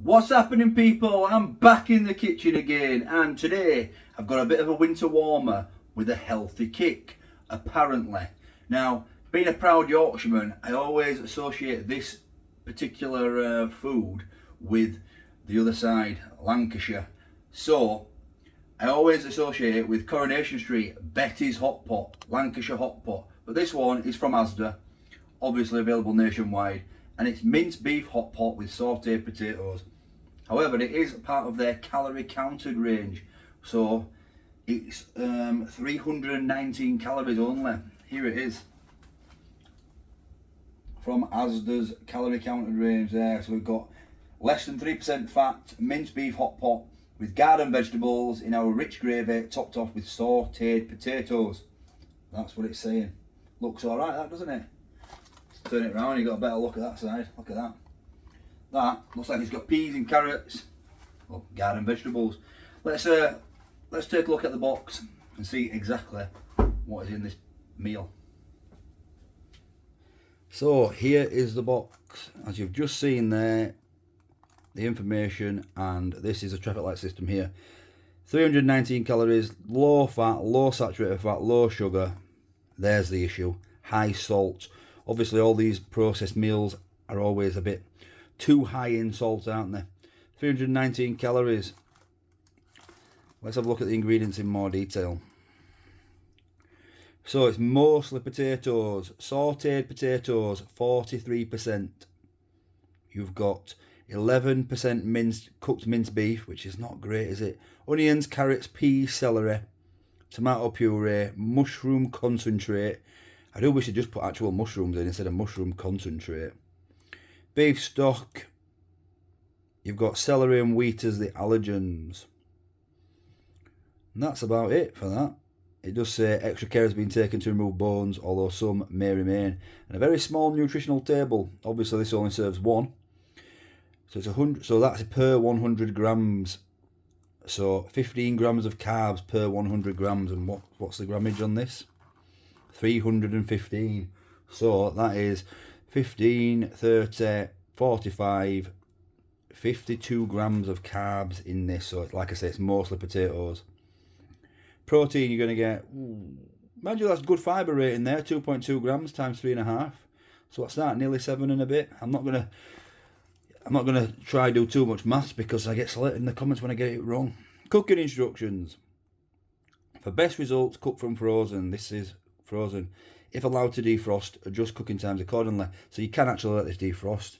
What's happening, people? I'm back in the kitchen again, and today I've got a bit of a winter warmer with a healthy kick, apparently. Now, being a proud Yorkshireman, I always associate this particular food with the other side, Lancashire. So, I always associate it with Coronation Street, Betty's Hotpot, Lancashire Hotpot. But this one is from ASDA, obviously available nationwide, and it's minced beef hot pot with sautéed potatoes. However, it is part of their calorie counted range, so it's 319 calories only. Here it is from ASDA's calorie counted range there. So we've got less than 3% fat, minced beef hot pot with garden vegetables in our rich gravy, topped off with sautéed potatoes. That's what it's saying. Looks alright, that, doesn't it? Turn it around, you've got a better look at that side. Look at that. That looks like it's got peas and carrots. Well, garden vegetables. Let's take a look at the box and see exactly what is in this meal. So here is the box. As you've just seen there, the information, and this is a traffic light system here. 319 calories, low fat, low saturated fat, low sugar. There's the issue. High salt. Obviously all these processed meals are always a bit too high in salt, aren't they? 319 calories. Let's have a look at the ingredients in more detail. So it's mostly potatoes. Sautéed potatoes, 43%. You've got 11% cooked minced beef, which is not great, is it? Onions, carrots, peas, celery, tomato puree, mushroom concentrate. I do wish they'd just put actual mushrooms in instead of mushroom concentrate. Beef stock. You've got celery and wheat as the allergens. And that's about it for that. It does say extra care has been taken to remove bones, although some may remain. And a very small nutritional table. Obviously this only serves one. So it's 100. So that's per 100 grams. So 15 grams of carbs per 100 grams. And what's the grammage on this? 315. So that is 15, 30, 45, 52 grams of carbs in this. So it's, like I say, it's mostly potatoes. Protein, you're going to get, mind you, that's good fibre rating there, 2.2 grams times 3.5. So what's that? Nearly 7 and a bit. I'm not gonna try do too much maths because I get slated in the comments when I get it wrong. Cooking instructions. For best results, cook from frozen. This is frozen. If allowed to defrost, adjust cooking times accordingly. So you can actually let this defrost.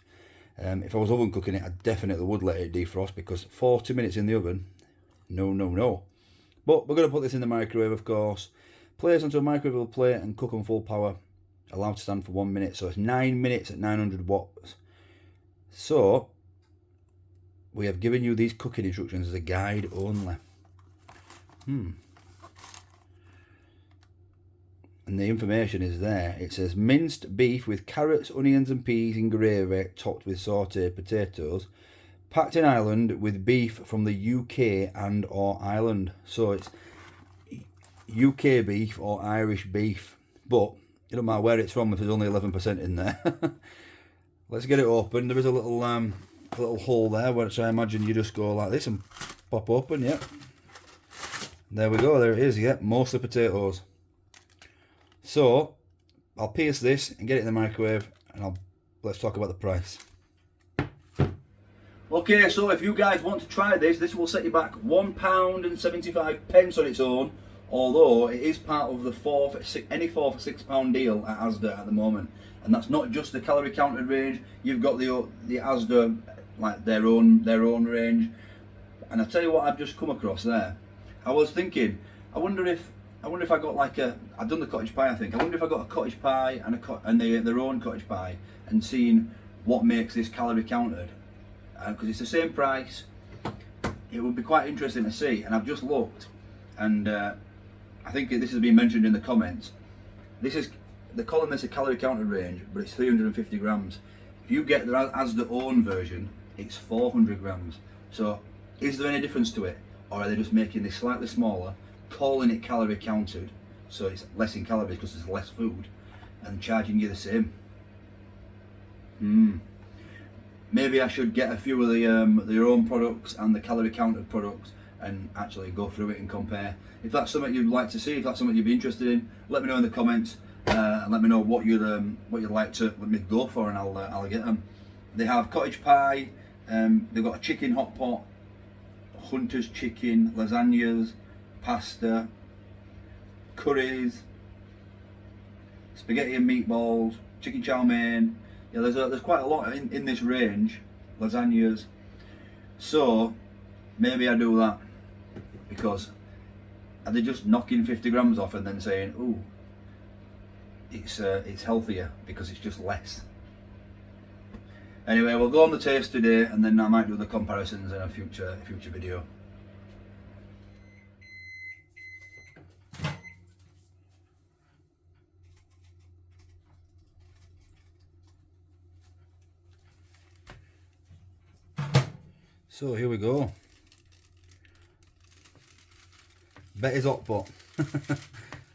If I was oven cooking it, I definitely would let it defrost, because 40 minutes in the oven, no. But we're going to put this in the microwave, of course. Place onto a microwave plate and cook on full power. Allowed to stand for 1 minute. So it's 9 minutes at 900 watts. So we have given you these cooking instructions as a guide only. And the information is there. It says minced beef with carrots, onions and peas in gravy, topped with sautéed potatoes, packed in Ireland with beef from the UK and or Ireland. So it's UK beef or Irish beef, but it don't matter where it's from if there's only 11% in there. Let's get it open. There is a little hole there, which I imagine you just go like this and pop open. Yep. There we go. There it is. Yep. Mostly potatoes. So I'll pierce this and get it in the microwave, and let's talk about the price. Okay, so if you guys want to try this will set you back £1.75 on its own, although it is part of the any 4 for £6 deal at ASDA at the moment. And that's not just the calorie counted range. You've got the ASDA, like their own range. And I tell you what, I've just come across there. I was thinking, I wonder if I got like I've done the cottage pie, I think. I wonder if I got a cottage pie and their own cottage pie, and seeing what makes this calorie counted. Because it's the same price. It would be quite interesting to see. And I've just looked, and I think this has been mentioned in the comments. They're calling this a calorie counted range, but it's 350 grams. If you get the ASDA own version, it's 400 grams. So is there any difference to it? Or are they just making this slightly smaller, calling it calorie counted, so it's less in calories because there's less food, and charging you the same? maybe I should get a few of the their own products and the calorie counted products and actually go through it and compare. If that's something you'd like to see, if that's something you'd be interested in, let me know in the comments and let me know what you'd like to let me go for, and I'll get them. They have cottage pie, they've got a chicken hot pot, hunter's chicken, lasagnas, pasta, curries, spaghetti and meatballs, chicken chow mein. Yeah, there's quite a lot in this range, lasagnas. So maybe I do that, because are they just knocking 50 grams off and then saying, "Ooh, it's healthier because it's just less"? Anyway, we'll go on the taste today, and then I might do the comparisons in a future video. So here we go. Betty's Hotpot.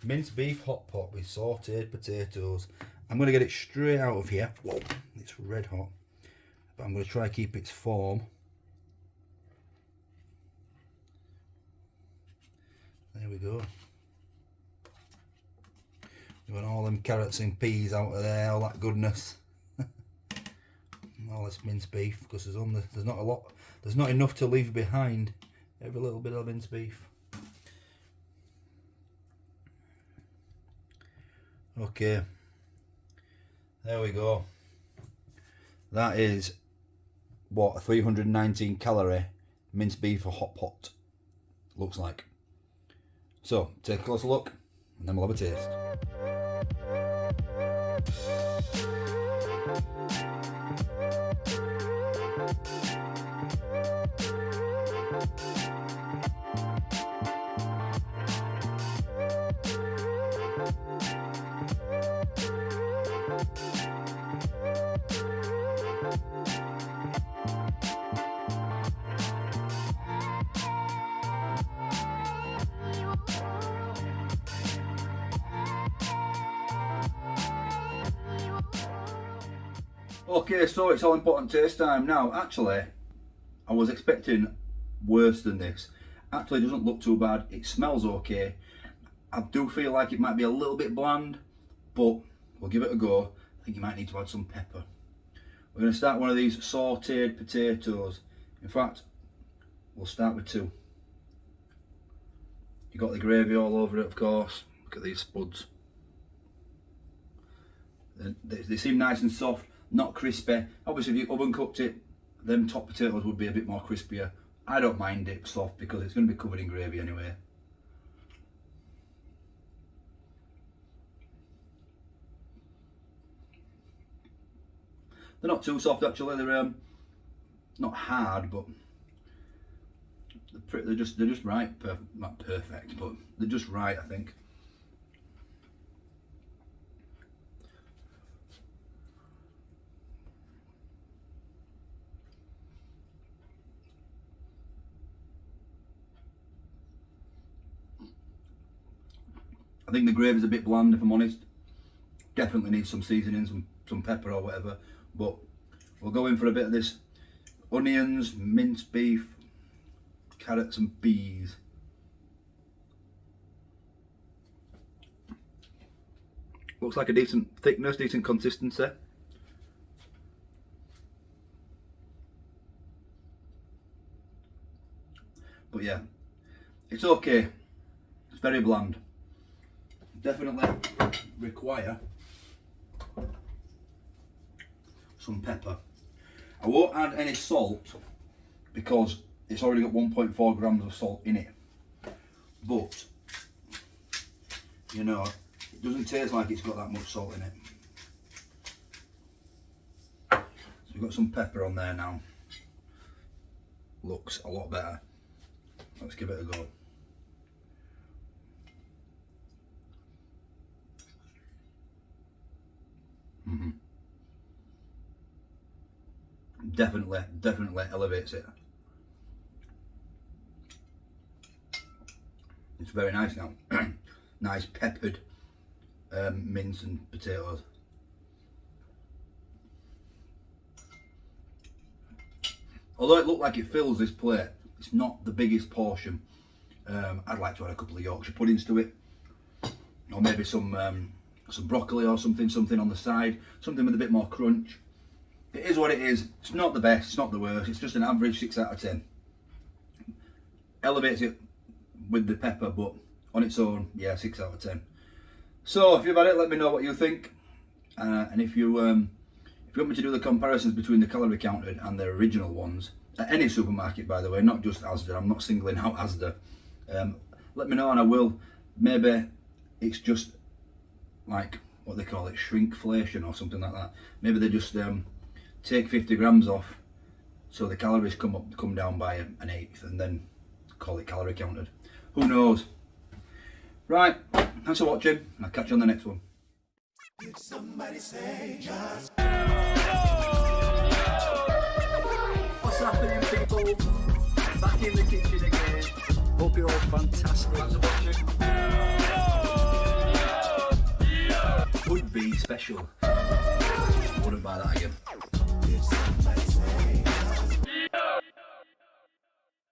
Minced beef hot pot with sauteed potatoes. I'm going to get it straight out of here. Whoa, it's red hot. But I'm going to try to keep its form. There we go. We want all them carrots and peas out of there, all that goodness. All this minced beef, because there's not a lot, there's not enough to leave behind. Every little bit of minced beef. Okay, there we go. That is what a 319 calorie minced beef hot pot looks like. So take a closer look, and then we'll have a taste. Okay, so it's all important taste time now. Actually, I was expecting worse than this. Actually, it doesn't look too bad. It smells okay. I do feel like it might be a little bit bland, but we'll give it a go. I think you might need to add some pepper. We're going to start one of these sauteed potatoes. In fact, we'll start with two. You got the gravy all over it, of course. Look at these spuds. They seem nice and soft, not crispy. Obviously, if you oven cooked it, them top potatoes would be a bit more crispier. I don't mind it soft because it's going to be covered in gravy anyway. They're not too soft actually. They're not hard, but they're just right. Not perfect, but they're just right, I think. I think the gravy's a bit bland, if I'm honest. Definitely needs some seasoning, some pepper or whatever. But we'll go in for a bit of this onions, minced beef, carrots and peas. Looks like a decent thickness, decent consistency. But yeah, it's okay. It's very bland. Definitely require some pepper. I won't add any salt because it's already got 1.4 grams of salt in it. But, you know, it doesn't taste like it's got that much salt in it. So we've got some pepper on there now. Looks a lot better. Let's give it a go. Definitely elevates it. It's very nice now. Nice peppered mince and potatoes. Although it looked like it fills this plate, it's not the biggest portion. I'd like to add a couple of Yorkshire puddings to it, or maybe some broccoli or something on the side, something with a bit more crunch. It is what it is. It's not the best, it's not the worst, it's just an average 6 out of 10. Elevates it with the pepper, but on its own, yeah, 6 out of 10. So if you've had it, let me know what you think, and if you want me to do the comparisons between the calorie counted and the original ones at any supermarket, by the way, not just ASDA. I'm not singling out ASDA. Let me know and I will. Maybe it's just like what they call it, shrinkflation or something like that. Maybe they just take 50 grams off, so the calories come down by an 1/8, and then call it calorie counted. Who knows? Right, thanks for watching. I'll catch you on the next one. Did somebody say just... What's happening, people? Back in the kitchen again. Hope you're all fantastic. Thanks for watching. Would be special. Wouldn't buy that again.